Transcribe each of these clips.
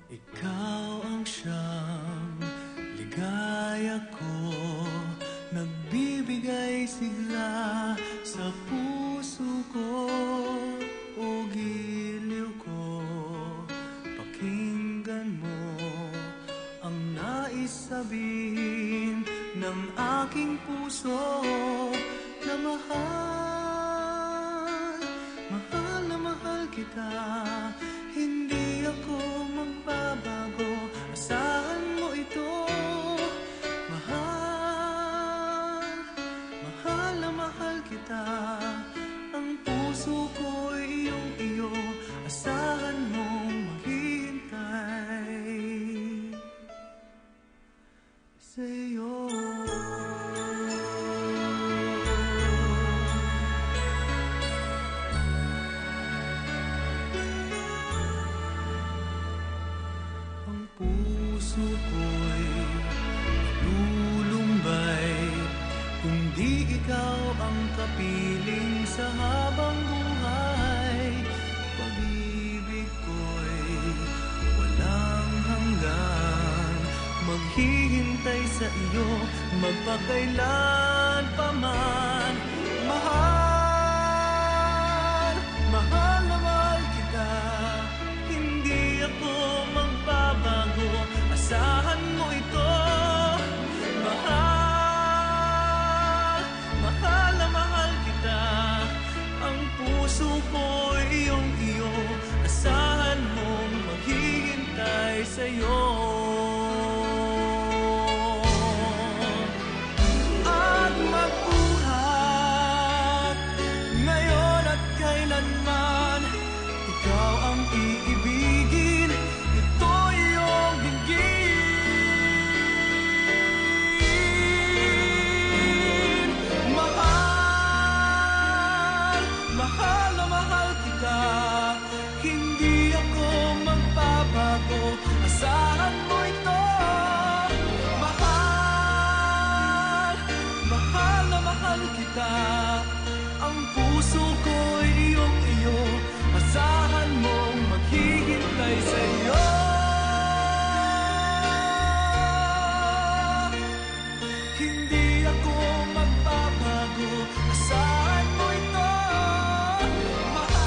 Ikaw ang siyang ligaya ko, nagbibigay sigla sa puso ko. O giliw ko, pakinggan mo ang nais sabihin ng aking puso na mahal, mahal na mahal kita. Hindi ako magbabago, asahan mo ito. Mahal, mahal na mahal kita. Ang puso ko'y iyong iyo, asahan mong maghihintay sa'yo. Ang puso ko'y lulumbay kung di ikaw ang kapiling sa habang buhay. Pag-ibig ko'y walang hanggan, maghihintay sa iyo magpakailan pa man. Mahal, mahal na mahal kita. Hindi ako magbabago, asahan mo ito. Mahal, mahal na mahal kita. Ang puso ko'y iyong iyo, asahan mong maghihintay sa'yo. At magbuhat ngayon at kailanman, ikaw ang iibigin, ito iyong hingin. Mahal, mahal na mahal kita. Hindi ako magbabago, asahan mo ito. Mahal, mahal na mahal kita. Ang puso ko'y iyong iyo, asahan mong maghihintay sa'yo. Hindi ako magbabago, asahan mo ito. Mahal,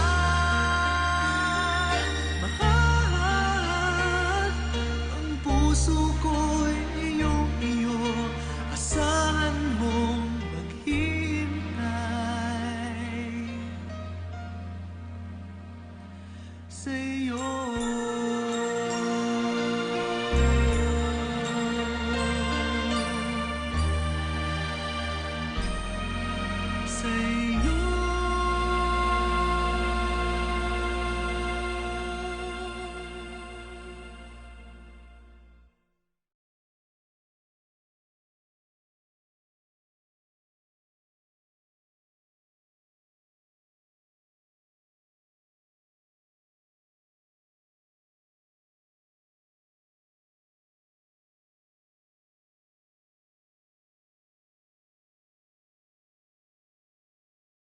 mahal. Ang puso ko'y iyong iyo, asahan mong maghihintay sa'yo.